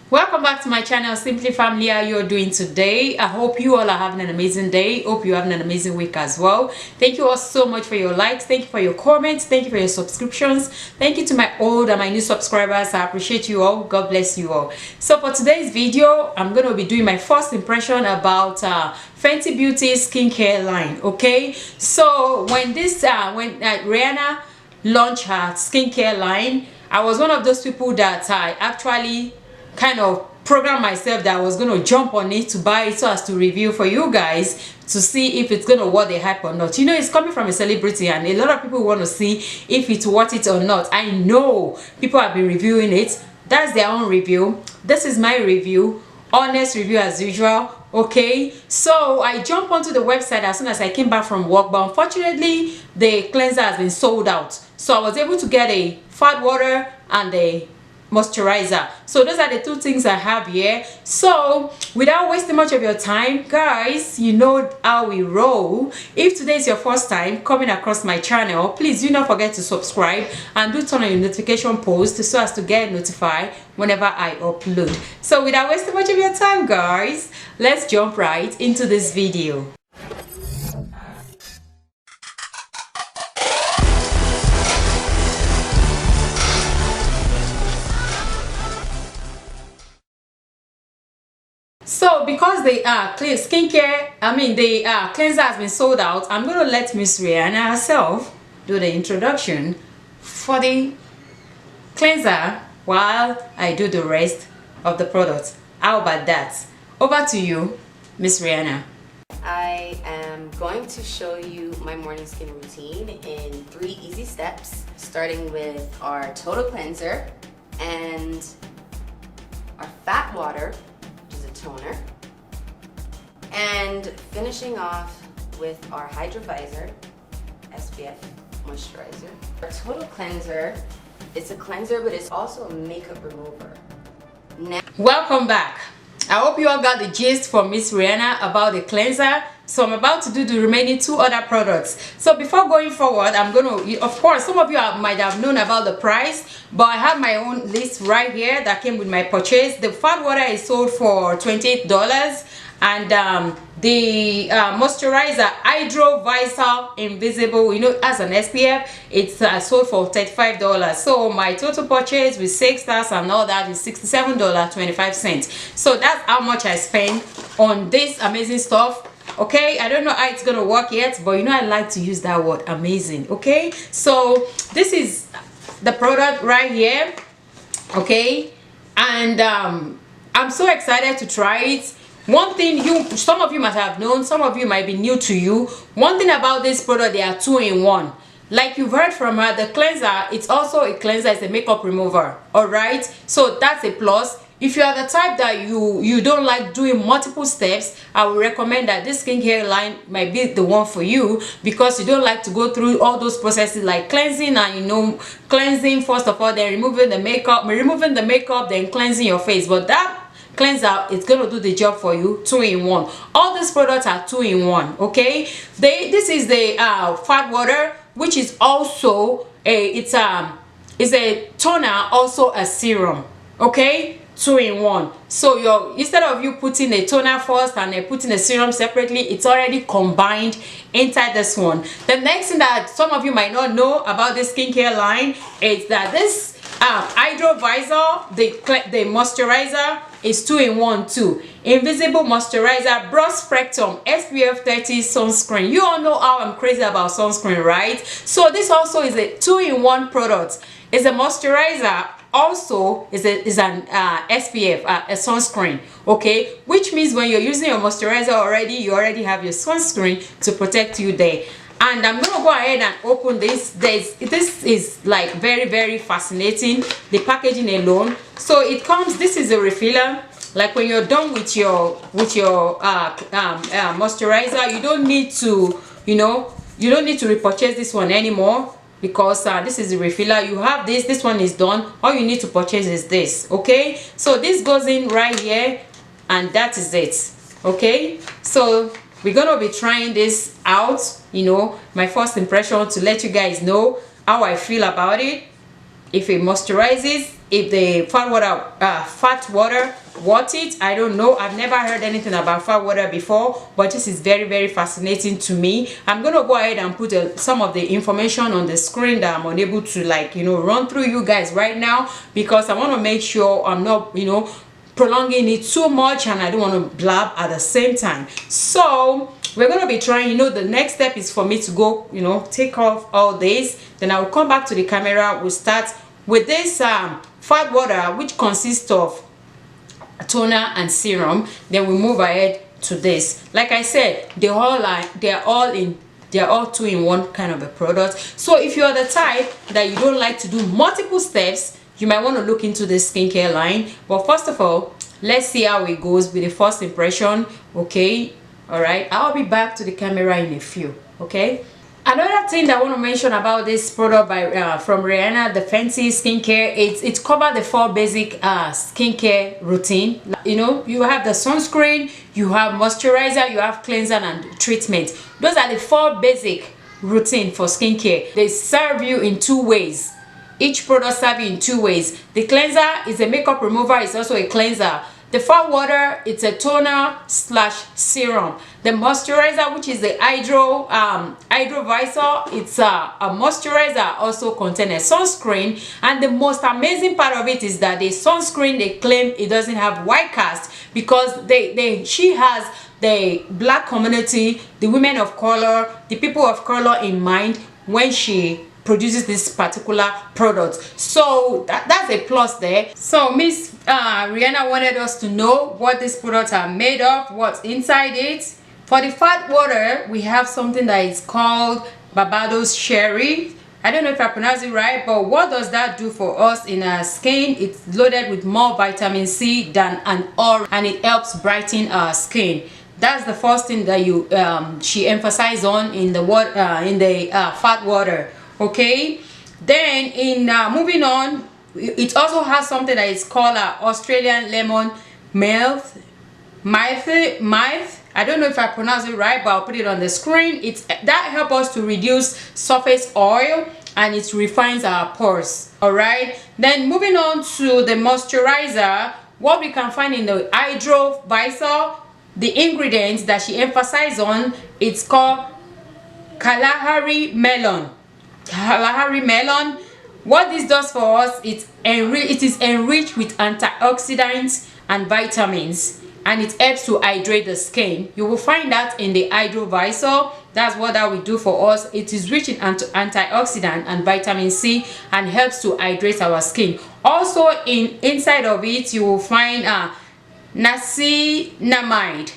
Welcome back to my channel, Simply Family. How you are doing today? I hope you all are having an amazing day. Hope you're having an amazing week as well. Thank you all so much for your likes. Thank you for your comments. Thank you for your subscriptions. Thank you to my old and my new subscribers. I appreciate you all. God bless you all. So for today's video, I'm going to be doing my first impression about Fenty Beauty skincare line. Okay, so when Rihanna launched her skincare line, I was one of those people that I actually kind of program myself that I was going to jump on it to buy it so as to review for you guys to see if it's going to worth the hype or not. You know, it's coming from a celebrity and a lot of people want to see if it's worth it or not. I know people have been reviewing it. That's their own review. This is my review, honest review as usual. Okay, so I jumped onto the website as soon as I came back from work, but unfortunately the cleanser has been sold out, so I was able to get a fat water and a moisturizer. So those are the two things I have here. So without wasting much of your time, guys, you know how we roll. If today is your first time coming across my channel, please do not forget to subscribe and do turn on your notification post so as to get notified whenever I upload. So without wasting much of your time, guys, let's jump right into this video. So because the cleanser has been sold out, I'm going to let Miss Rihanna herself do the introduction for the cleanser while I do the rest of the product. How about that? Over to you, Miss Rihanna. I am going to show you my morning skin routine in 3 easy steps, starting with our total cleanser and our fat water, toner, and finishing off with our Hydro Vizor SPF moisturizer. Our total cleanser, it's a cleanser but it's also a makeup remover. Now, welcome back. I hope you all got the gist from Miss Rihanna about the cleanser. So I'm about to do the remaining 2 other products. So before going forward, I'm going to, of course, some of you might have known about the price, but I have my own list right here that came with my purchase. The fat water is sold for $28, and the moisturizer Hydro Vizor Invisible, you know, as an SPF, it's sold for $35. So my total purchase with 6 stars and all that is $67.25. So that's how much I spent on this amazing stuff. Okay, I don't know how it's gonna work yet, but you know I like to use that word, amazing. Okay, so this is the product right here. Okay, and I'm so excited to try it. One thing some of you might have known, some of you might be new to you. One thing about this product, they are 2-in-1. Like you've heard from her, the cleanser, it's also a cleanser, it's a makeup remover. All right, so that's a plus. If you are the type that you don't like doing multiple steps, I would recommend that this skincare line might be the one for you, because you don't like to go through all those processes like cleansing and, you know, cleansing first of all, then removing the makeup, then cleansing your face. But that cleanser is going to do the job for you, 2-in-1. All these products are 2-in-1. Okay, this is the fat water, which is also it's a toner, also a serum. Okay, 2-in-1. So instead of you putting a toner first and then putting a serum separately, it's already combined inside this one. The next thing that some of you might not know about this skincare line is that this Hydro Vizor, the moisturizer, is 2-in-1 too. Invisible moisturizer, broad spectrum SPF 30 sunscreen. You all know how I'm crazy about sunscreen, right? So this also is a 2-in-1 product. It's a moisturizer, also is an SPF, a sunscreen. Okay, which means when you're using your moisturizer already, you already have your sunscreen to protect you there. And I'm gonna go ahead and open this. This is like very fascinating, the packaging alone. So it comes, this is a refiller. Like when you're done with your moisturizer, you don't need to, you don't need to repurchase this one anymore, because this is the refiller. You have this one is done. All you need to purchase is this. Okay, so this goes in right here, and that is it. Okay, so we're gonna be trying this out, my first impression, to let you guys know how I feel about it, if it moisturizes if the fat water worth it. I don't know, I've never heard anything about fat water before, but this is very, very fascinating to me. I'm gonna go ahead and put some of the information on the screen that I'm unable to, like, you know, run through you guys right now, because I want to make sure I'm not, you know, prolonging it too much, and I don't want to blab at the same time. So we're going to be trying, you know, the next step is for me to go, you know, take off all this, then I will come back to the camera. We'll start with this fat water, which consists of toner and serum. Then we move ahead to this. Like I said, they're all 2-in-1 kind of a product. So if you're the type that you don't like to do multiple steps, you might want to look into the skincare line. But first of all, let's see how it goes with the first impression. Okay, all right, I'll be back to the camera in a few. Okay, another thing that I want to mention about this product by from Rihanna, the Fenty skincare, it covers the 4 basic skincare routine. You know, you have the sunscreen, you have moisturizer, you have cleanser and treatment. Those are the 4 basic routine for skincare. They serve you in 2 ways. Each product serves you in 2 ways. The cleanser is a makeup remover, it's also a cleanser. The fat water, it's a toner / serum. The moisturizer, which is the hydro vizor, it's a moisturizer, also contains a sunscreen. And the most amazing part of it is that the sunscreen, they claim it doesn't have white cast, because she has the black community, the women of color, the people of color in mind when she produces this particular product. So that's a plus there. So Miss Rihanna wanted us to know what these products are made of, what's inside it. For the fat water, we have something that is called Barbados cherry. I don't know if I pronounce it right, but what does that do for us in our skin? It's loaded with more vitamin C than an orange, and it helps brighten our skin. That's the first thing that she emphasized on in the fat water. Okay, then in moving on, it also has something that is called Australian lemon mouth. I don't know if I pronounce it right, but I'll put it on the screen. That helps us to reduce surface oil, and it refines our pores. All right, then moving on to the moisturizer, what we can find in the hydro vizor, the ingredients that she emphasized on, it's called Kalahari melon. What this does for us, it is enriched with antioxidants and vitamins, and it helps to hydrate the skin. You will find that in the hydro vizor. That's what that will do for us. It is rich in antioxidant and vitamin C, and helps to hydrate our skin. Also inside of it, you will find niacinamide,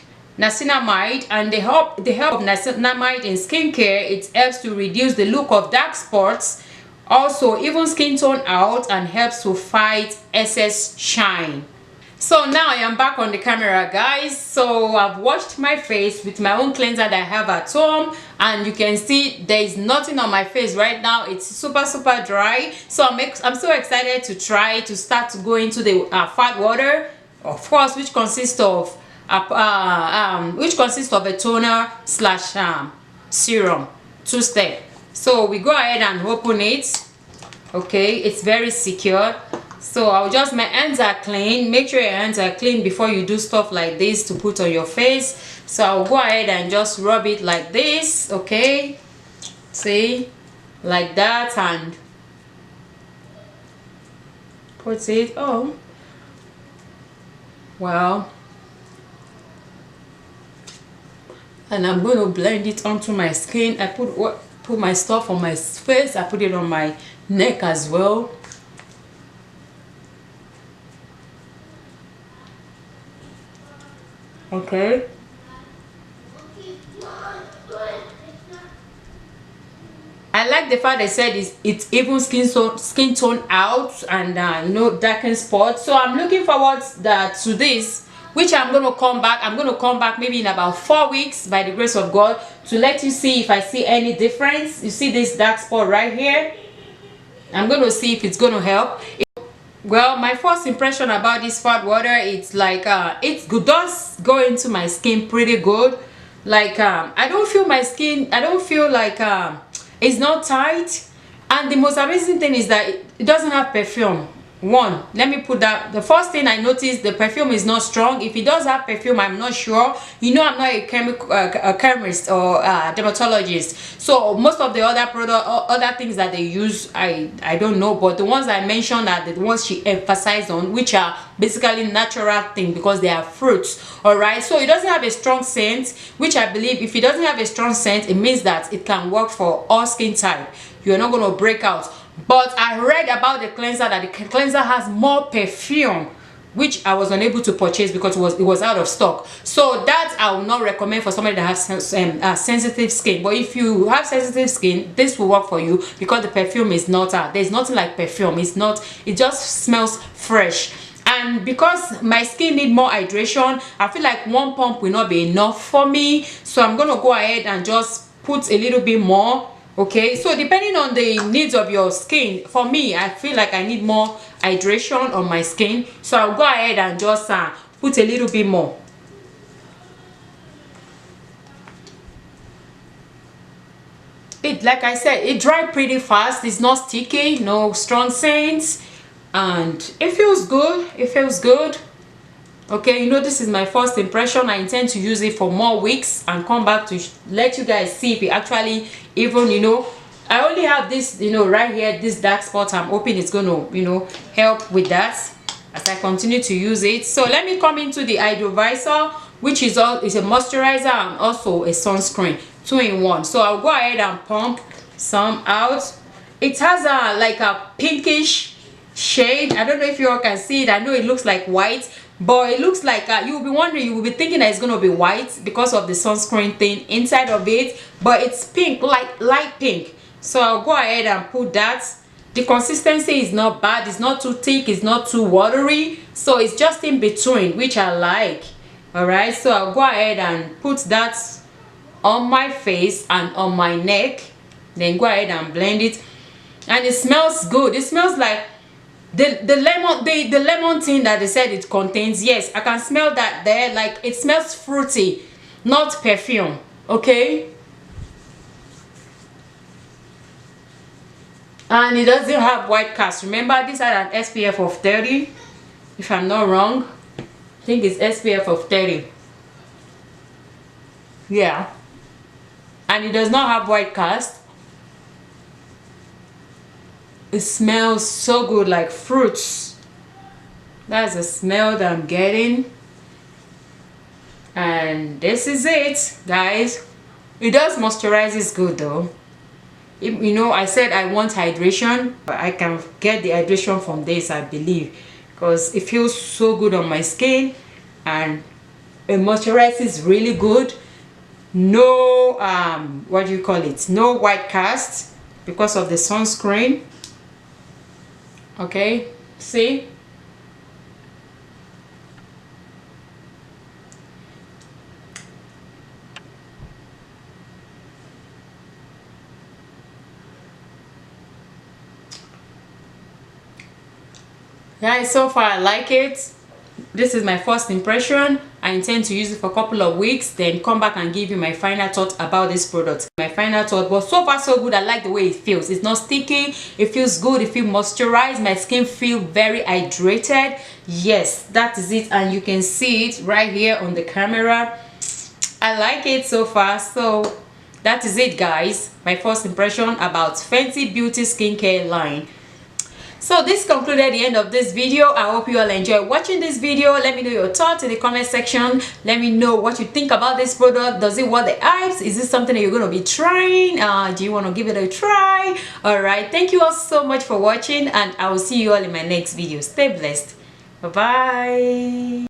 and the help of niacinamide in skincare, it helps to reduce the look of dark spots, also even skin tone out, and helps to fight excess shine. So now I am back on the camera, guys. So I've washed my face with my own cleanser that I have at home, and you can see there is nothing on my face right now. It's super dry. So I'm so excited to try to start to go into the fat water, of course, which consists of a toner / serum, 2-step. So we go ahead and open it. Okay, it's very secure. So my hands are clean. Make sure your hands are clean before you do stuff like this to put on your face. So I'll go ahead and just rub it like this. Okay, see, like that, and put it on. Wow. And I'm going to blend it onto my skin. I put my stuff on my face. I put it on my neck as well. Okay. I like the fact they said it's even skin tone out, and darken spots. So I'm looking forward to this, which I'm going to come back maybe in about 4 weeks by the grace of God, to let you see if I see any difference. You see this dark spot right here? I'm going to see if it's going to help. Well, my first impression about this fat water, it's like it does go into my skin pretty good. Like I don't feel my skin, I don't feel like it's not tight. And the most amazing thing is that it doesn't have perfume. one, let me put that. The first thing I noticed, the perfume is not strong. If it does have perfume, I'm not sure. You know, I'm not a chemist or dermatologist, so most of the other product or other things that they use, I don't know, but the ones I mentioned are the ones she emphasized on, which are basically natural things because they are fruits. All right, so it doesn't have a strong scent, which I believe if it doesn't have a strong scent, it means that it can work for all skin type. You're not going to break out. But I read about the cleanser that the cleanser has more perfume, which I was unable to purchase because it was out of stock. So that I will not recommend for somebody that has sensitive skin. But if you have sensitive skin, this will work for you because the perfume is not there's nothing like perfume. It's not, it just smells fresh. And because my skin need more hydration, I feel like one pump will not be enough for me, so I'm gonna go ahead and just put a little bit more. Okay, so depending on the needs of your skin, for me, I feel like I need more hydration on my skin, so I'll go ahead and just put a little bit more. It, like I said, it dried pretty fast. It's not sticky, no strong scents, and it feels good. It feels good. Okay, you know, this is my first impression. I intend to use it for more weeks and come back to let you guys see if it actually even, you know, I only have this, you know, right here, this dark spot. I'm hoping it's going to, you know, help with that as I continue to use it. So let me come into the Hydro Visor, which is a moisturizer and also a sunscreen, 2-in-1. So I'll go ahead and pump some out. It has like a pinkish shade. I don't know if you all can see it. I know it looks like white, but it looks like you'll be wondering, you will be thinking that it's going to be white because of the sunscreen thing inside of it, but it's pink, light pink. So I'll go ahead and put that. The consistency is not bad. It's not too thick, it's not too watery, so it's just in between, which I like. All right, so I'll go ahead and put that on my face and on my neck, then go ahead and blend it. And it smells good. It smells like the lemon thing that they said it contains. Yes, I can smell that there. Like, it smells fruity, not perfume. Okay, and it doesn't have white cast. Remember, this had an SPF of 30, if I'm not wrong. I think it's SPF of 30. Yeah, and it does not have white cast. It smells so good, like fruits. That's the smell that I'm getting. And this is it, guys. It does moisturize. It's good though. You know, I said I want hydration, but I can get the hydration from this, I believe, because it feels so good on my skin and it moisturizes really good. No what do you call it, no white cast because of the sunscreen. Okay, see? Guys, so far I like it. This is my first impression. I intend to use it for a couple of weeks, then come back and give you my final thought about this product. My final thought, but so far so good. I like the way it feels. It's not sticky, it feels good, it feels moisturized. My skin feels very hydrated. Yes, that is it, and you can see it right here on the camera. I like it so far. So that is it, guys, my first impression about Fenty Beauty skincare line. So this concluded the end of this video. I hope you all enjoyed watching this video. Let me know your thoughts in the comment section. Let me know what you think about this product. Does it worth the hype? Is this something that you're going to be trying? Do you want to give it a try? All right, thank you all so much for watching, and I will see you all in my next video. Stay blessed. Bye bye.